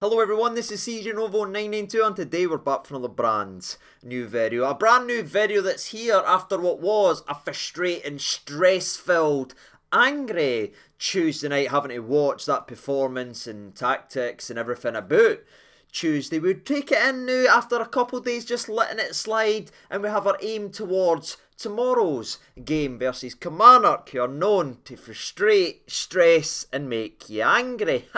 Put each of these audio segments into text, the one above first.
Hello everyone, this is CJ Novo 992 and today we're back for another brand new video. A brand new video that's here after what was a frustrating, stress-filled, angry Tuesday night, having to watch that performance and tactics and everything about Tuesday. We'd take it in now after a couple of days just letting it slide, and we have our aim towards tomorrow's game versus Kilmarnock, who are known to frustrate, stress and make you angry.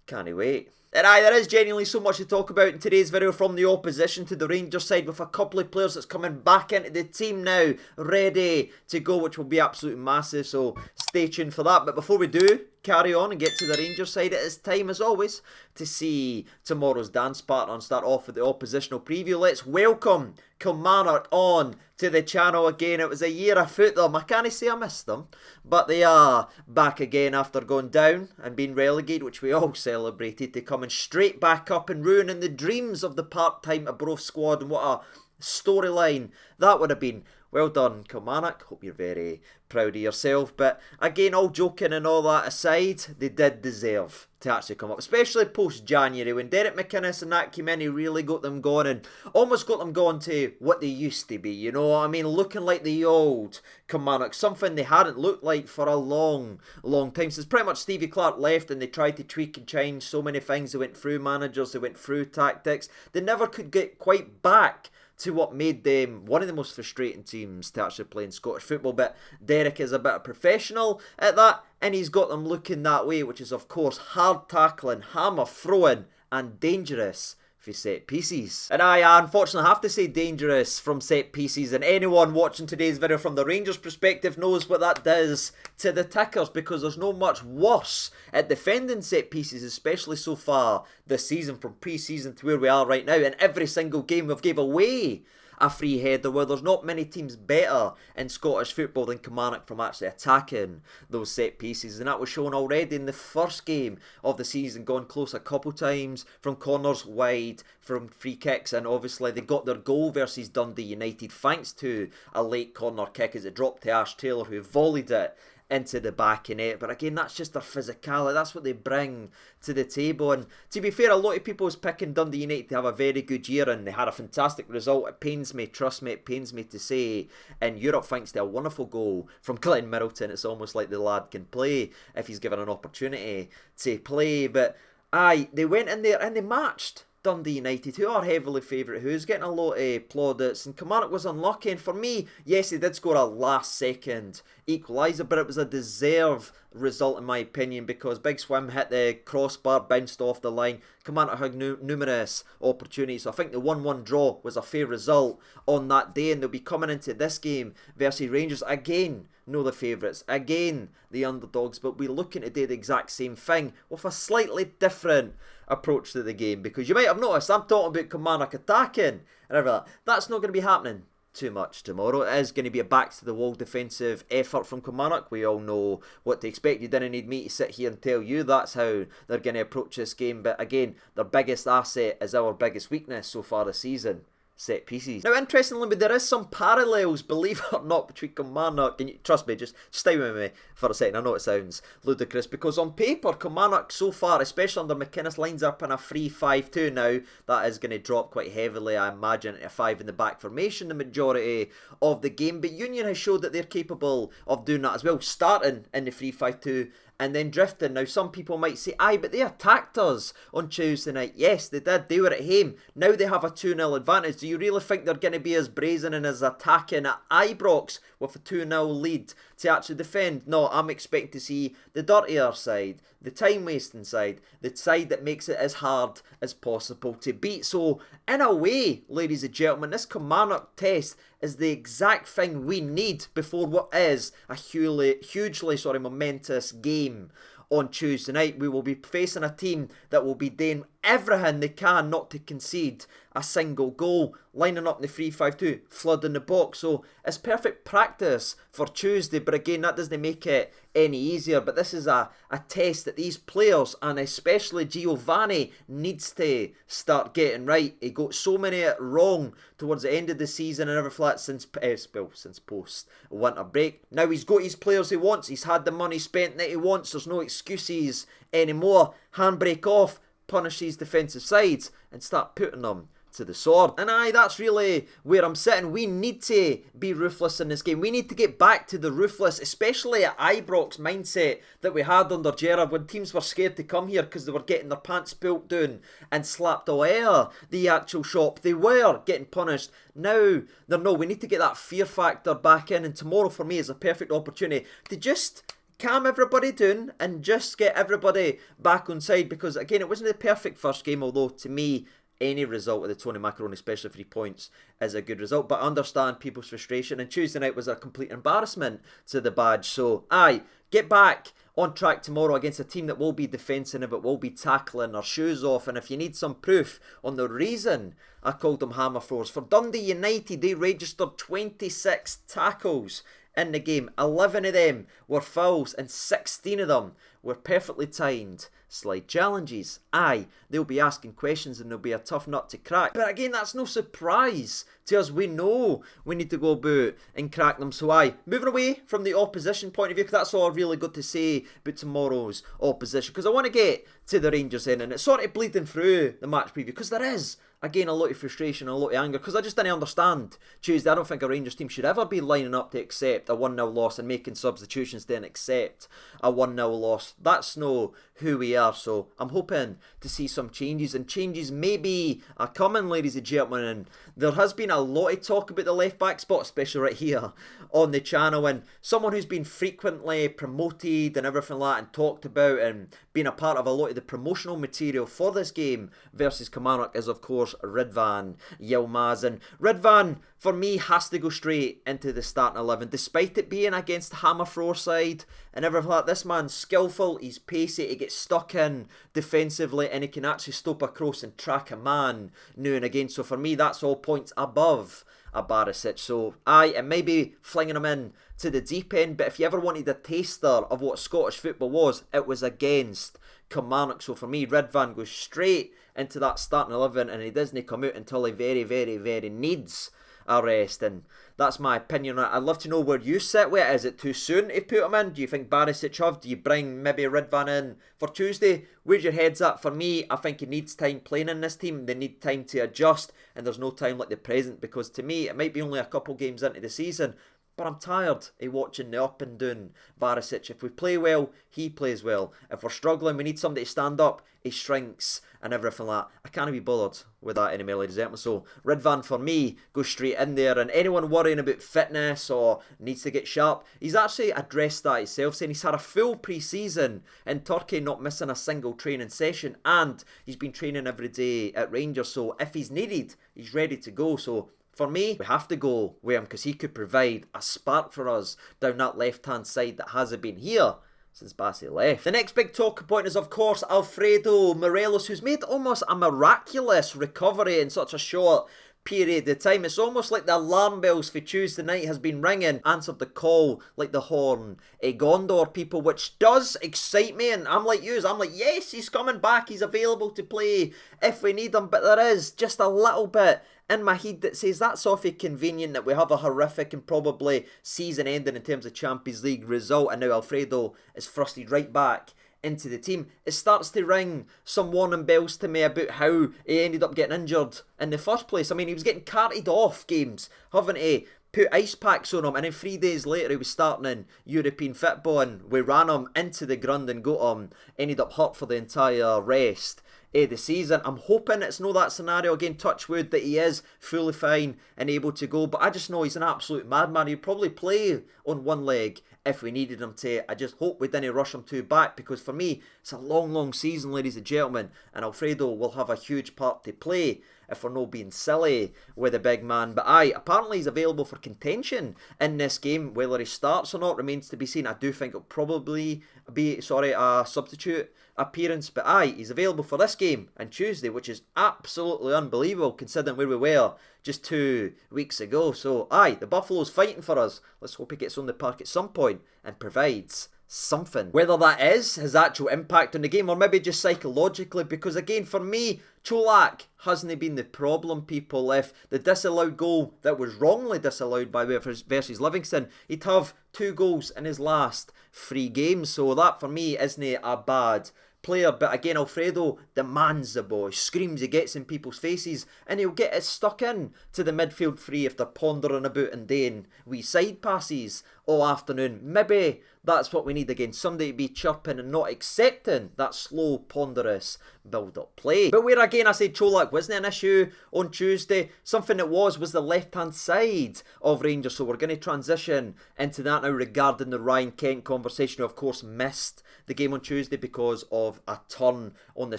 Can't wait. And there is genuinely so much to talk about in today's video, from the opposition to the Rangers side, with a couple of players that's coming back into the team now, ready to go, which will be absolutely massive, so stay tuned for that. But before we do carry on and get to the Rangers side, it is time as always to see tomorrow's dance partner and start off with the oppositional preview. Let's welcome Kilmarnock on to the channel again. It was a year afoot them. I can't say I missed them, but they are back again after going down and being relegated, which we all celebrated, to coming straight back up and ruining the dreams of the part-time Ibrox squad. And what a storyline that would have been. Well done, Kilmarnock. Hope you're very proud of yourself. But again, all joking and all that aside, they did deserve to actually come up, especially post-January when Derek McInnes and that came in. He really got them going and almost got them going to what they used to be, you know what I mean? Looking like the old Kilmarnock, something they hadn't looked like for a long time. Since pretty much Stevie Clark left and they tried to tweak and change so many things. They went through managers, they went through tactics. They never could get quite back to what made them one of the most frustrating teams to actually play in Scottish football. But Derek is a bit of a professional at that, and he's got them looking that way, which is of course hard tackling, hammer throwing and dangerous for set pieces. And I unfortunately have to say dangerous from set pieces, and anyone watching today's video from the Rangers perspective knows what that does to the tickers, because there's no much worse at defending set pieces, especially so far this season, from pre-season to where we are right now. In every single game we've gave away a free header, where there's not many teams better in Scottish football than Kilmarnock from actually attacking those set pieces. And that was shown already in the first game of the season, gone close a couple times from corners, wide, from free kicks, and obviously they got their goal versus Dundee United thanks to a late corner kick as it dropped to Ash Taylor, who volleyed it into the back of net. But again, that's just their physicality, that's what they bring to the table. And to be fair, a lot of people was picking Dundee United to have a very good year, and they had a fantastic result. It pains me, trust me, it pains me to say, in Europe, thanks to a wonderful goal from Glenn Middleton. It's almost like the lad can play if he's given an opportunity to play. But they went in there and they matched Dundee United, who are heavily favourite, who's getting a lot of plaudits, and Kilmarnock was unlucky. And for me, yes, they did score a last second equaliser, but it was a deserved result in my opinion, because Big Swim hit the crossbar, bounced off the line. Kilmarnock had numerous opportunities, so I think the 1-1 draw was a fair result on that day, and they'll be coming into this game versus Rangers again. No, the favourites, again the underdogs, but we're looking to do the exact same thing with a slightly different approach to the game, because you might have noticed I'm talking about Kilmarnock attacking and everything. That's not going to be happening too much tomorrow. It is going to be a back to the wall defensive effort from Kilmarnock. We all know what to expect. You didn't need me to sit here and tell you that's how they're going to approach this game. But again, their biggest asset is our biggest weakness so far this season: set pieces. Now, interestingly, there is some parallels, believe it or not, between Kilmarnock and, trust me, just stay with me for a second. I know it sounds ludicrous, because on paper, Kilmarnock so far, especially under McInnes, lines up in a 3-5-2 now. That is going to drop quite heavily, I imagine, a 5 in the back formation the majority of the game. But Union has showed that they're capable of doing that as well, starting in the 3-5-2 and then drifting. Now, some people might say, aye, but they attacked us on Tuesday night. Yes, they did. They were at home. Now they have a 2-0 advantage. Do you really think they're going to be as brazen and as attacking at Ibrox with a 2-0 lead to actually defend? No, I'm expecting to see the dirtier side, the time-wasting side, the side that makes it as hard as possible to beat. So, in a way, ladies and gentlemen, this Kilmarnock test is the exact thing we need before what is a hugely momentous game on Tuesday night. We will be facing a team that will be doing everything they can not to concede a single goal, lining up in the 3-5-2, flooding the box. So it's perfect practice for Tuesday, but again, that doesn't make it any easier. But this is a test that these players, and especially Giovanni, needs to start getting right. He got so many wrong towards the end of the season and everything like since post winter break. Now he's got his players he wants. He's had the money spent that he wants. There's no excuses anymore. Handbrake off. punish these defensive sides and start putting them to the sword. And aye, that's really where I'm sitting. We need to be ruthless in this game. We need to get back to the ruthless, especially at Ibrox mindset that we had under Gerrard when teams were scared to come here because they were getting their pants pulled down and slapped away the actual shop. They were getting punished. Now, we need to get that fear factor back in, and tomorrow for me is a perfect opportunity to just calm everybody down and just get everybody back on side, because again, it wasn't the perfect first game, although to me, any result with the Tony Macaroni, especially 3 points, is a good result. But I understand people's frustration, and Tuesday night was a complete embarrassment to the badge. So, aye, get back on track tomorrow against a team that will be defensive but will be tackling their shoes off. And if you need some proof on the reason I called them hammer throws, for Dundee United, they registered 26 tackles in the game. 11 of them were fouls and 16 of them were perfectly timed slide challenges. Aye, they'll be asking questions and they'll be a tough nut to crack. But again, that's no surprise to us. We know we need to go about and crack them. So aye, moving away from the opposition point of view, because that's all I've really got to say about tomorrow's opposition, because I want to get to the Rangers in, and it's sort of bleeding through the match preview, because there is, again, a lot of frustration and a lot of anger, because I just didn't understand Tuesday. I don't think a Rangers team should ever be lining up to accept a 1-0 loss and making substitutions to then accept a 1-0 loss. That's no who we are. So I'm hoping to see some changes, and changes maybe are coming, ladies and gentlemen. And there has been a lot of talk about the left back spot, especially right here on the channel, and someone who's been frequently promoted and everything like that and talked about and been a part of a lot of the promotional material for this game versus Kilmarnock is of course Ridvan Yilmaz. And Ridvan, for me, has to go straight into the starting 11, despite it being against the hammer thrower side and everything like that. This man's skillful, he's pacey, he gets stuck in defensively, and he can actually stop across and track a man now and again. So for me, that's all points above a Barisic. So aye, it may be flinging him in to the deep end, but if you ever wanted a taster of what Scottish football was, it was against Kilmarnock. So for me, Ridvan goes straight into that starting 11, and he doesn't come out until he very, very, very needs a rest. And that's my opinion. I'd love to know where you sit with it. Is it too soon to put him in? Do you think Barisic have? Do you bring maybe Ridvan in for Tuesday? Where's your head's at? For me, I think he needs time playing in this team. They need time to adjust, and there's no time like the present, because to me, it might be only a couple games into the season, but I'm tired of watching the up and down Barisic. If we play well, he plays well. If we're struggling, we need somebody to stand up, he shrinks and everything like that. I can't be bothered with that anymore, ladies and gentlemen. So Ridvan, for me, goes straight in there. And anyone worrying about fitness or needs to get sharp, he's actually addressed that himself, saying he's had a full pre-season in Turkey, not missing a single training session, and he's been training every day at Rangers. So if he's needed, he's ready to go. So for me, we have to go with him, because he could provide a spark for us down that left-hand side that hasn't been here since Bassey left. The next big talking point is, of course, Alfredo Morelos, who's made almost a miraculous recovery in such a short period of time. It's almost like the alarm bells for Tuesday night has been ringing, answered the call like the horn a Gondor people, which does excite me. And I'm like you, I'm like, yes, he's coming back, he's available to play if we need him. But there is just a little bit in my head that says that's awfully convenient that we have a horrific and probably season ending in terms of Champions League result, and now Alfredo is thrusted right back into the team. It starts to ring some warning bells to me about how he ended up getting injured in the first place. I mean, he was getting carted off games, having to put ice packs on him, and then 3 days later he was starting in European football, and we ran him into the ground and got him, ended up hurt for the entire rest of the season. I'm hoping it's not that scenario again, touch wood, that he is fully fine and able to go, but I just know he's an absolute madman. He'd probably play on one leg if we needed him to. I just hope we didn't rush him too back, because for me, it's a long, long season, ladies and gentlemen, and Alfredo will have a huge part to play if we're not being silly with the big man. But aye, apparently he's available for contention in this game. Whether he starts or not remains to be seen. I do think it'll probably be, a substitute appearance. But aye, he's available for this game on Tuesday, which is absolutely unbelievable considering where we were just 2 weeks ago. So aye, the Buffalo's fighting for us. Let's hope he gets on the park at some point and provides something. Whether that is his actual impact on the game or maybe just psychologically, because again, for me, Cholak hasn't been the problem, people. If the disallowed goal that was wrongly disallowed by versus Livingston, he'd have 2 goals in his last 3 games. So that for me isn't a bad player, but again, Alfredo demands the ball, screams, he gets in people's faces, and he'll get it stuck in to the midfield three if they're pondering about and doing wee side passes all afternoon. Maybe that's what we need again, somebody to be chirping and not accepting that slow, ponderous build-up play. But where again I said Čolak wasn't an issue on Tuesday, something that was the left-hand side of Rangers, so we're going to transition into that now regarding the Ryan Kent conversation, who of course missed the game on Tuesday because of a turn on the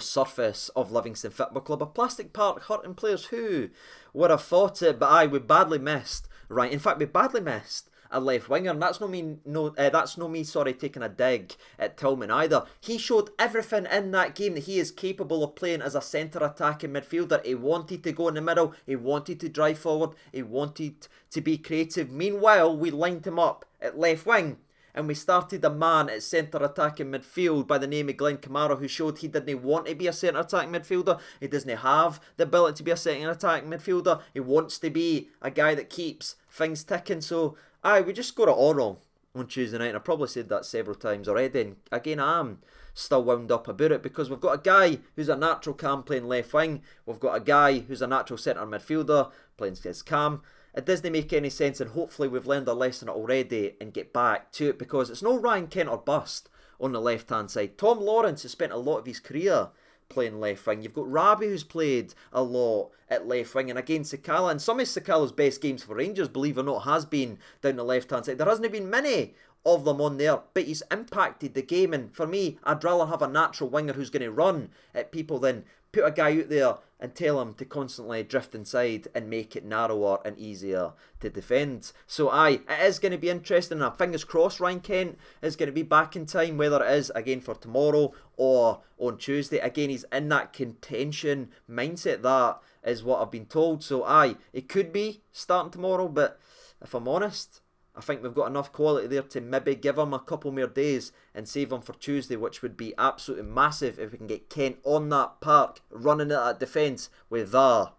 surface of Livingston Football Club, a plastic part hurting players. Who would have thought it? But aye, we badly missed, right? In fact, we badly missed a left winger, and that's no me taking a dig at Tillman either. He showed everything in that game that he is capable of playing as a centre attacking midfielder. He wanted to go in the middle, he wanted to drive forward, he wanted to be creative. Meanwhile, we lined him up at left wing, and we started a man at centre attacking midfield by the name of Glenn Kamara, who showed he didn't want to be a centre attacking midfielder. He doesn't have the ability to be a centre attacking midfielder. He wants to be a guy that keeps things ticking. So aye, we just got it all wrong on Tuesday night, and I probably said that several times already, and again I am still wound up about it, because we've got a guy who's a natural Cam playing left wing, we've got a guy who's a natural centre midfielder playing as Cam. It doesn't make any sense, and hopefully we've learned a lesson already and get back to it, because it's no Ryan Kent or bust on the left hand side. Tom Lawrence has spent a lot of his career playing left wing. You've got Rabi, who's played a lot at left wing, and again Sakala, and some of Sakala's best games for Rangers, believe it or not, has been down the left hand side. There hasn't been many of them on there, but he's impacted the game, and for me, I'd rather have a natural winger who's going to run at people than put a guy out there and tell him to constantly drift inside and make it narrower and easier to defend. So aye, it is going to be interesting, and fingers crossed Ryan Kent is going to be back in time, whether it is again for tomorrow or on Tuesday. Again, he's in that contention mindset, that is what I've been told. So aye, it could be starting tomorrow, but if I'm honest, I think we've got enough quality there to maybe give him a couple more days and save him for Tuesday, which would be absolutely massive if we can get Kent on that park, running at that defence with up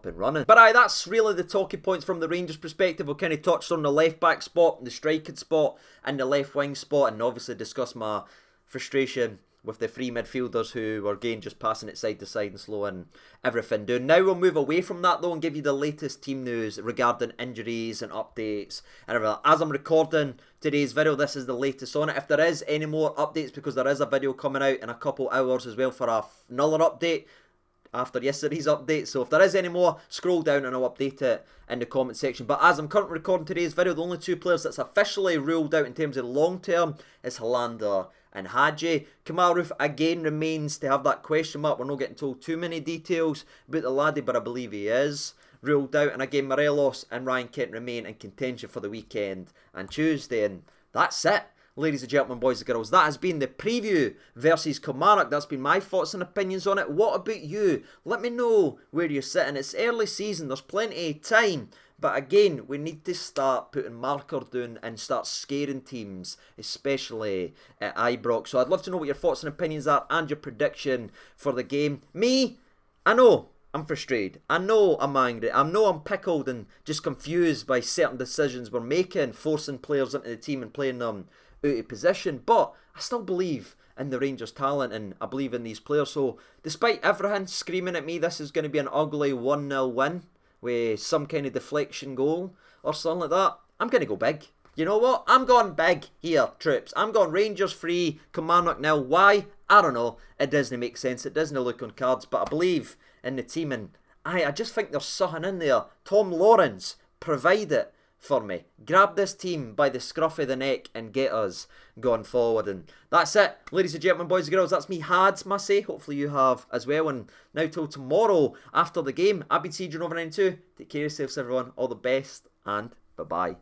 and running. But aye, that's really the talking points from the Rangers perspective. We kind of touched on the left back spot, the striking spot and the left wing spot, and obviously discussed my frustration with the three midfielders who were again just passing it side to side and slowing everything down. Now we'll move away from that though and give you the latest team news regarding injuries and updates and everything. As I'm recording today's video, this is the latest on it. If there is any more updates, because there is a video coming out in a couple hours as well for another update after yesterday's update, so if there is any more, scroll down and I'll update it in the comment section. But as I'm currently recording today's video, the only two players that's officially ruled out in terms of long term is Hollander and Hadji. Kamaru again remains to have that question mark. We're not getting told too many details about the laddie, but I believe he is ruled out. And again, Morelos and Ryan Kent remain in contention for the weekend and Tuesday, and that's it. Ladies and gentlemen, boys and girls, that has been the preview versus Kilmarnock. That's been my thoughts and opinions on it. What about you? Let me know where you're sitting. It's early season, there's plenty of time. But again, we need to start putting markers down and start scaring teams, especially at Ibrox. So I'd love to know what your thoughts and opinions are and your prediction for the game. Me, I know I'm frustrated. I know I'm angry. I know I'm pickled and just confused by certain decisions we're making, forcing players into the team and playing them out of position. But I still believe in the Rangers' talent and I believe in these players. So despite everything screaming at me, this is going to be an ugly 1-0 win with some kind of deflection goal or something like that, I'm going to go big. You know what? I'm going big here, troops. I'm going Rangers 3, Kilmarnock 0. Why? I don't know. It doesn't make sense. It doesn't look on cards, but I believe in the team, and I just think there's something in there. Tom Lawrence, provide it for me. Grab this team by the scruff of the neck and get us going forward. And that's it, ladies and gentlemen, boys and girls. That's me had my say. Hopefully you have as well. And now till tomorrow after the game, I've been CJ over 92. Take care of yourselves, everyone. All the best and bye-bye.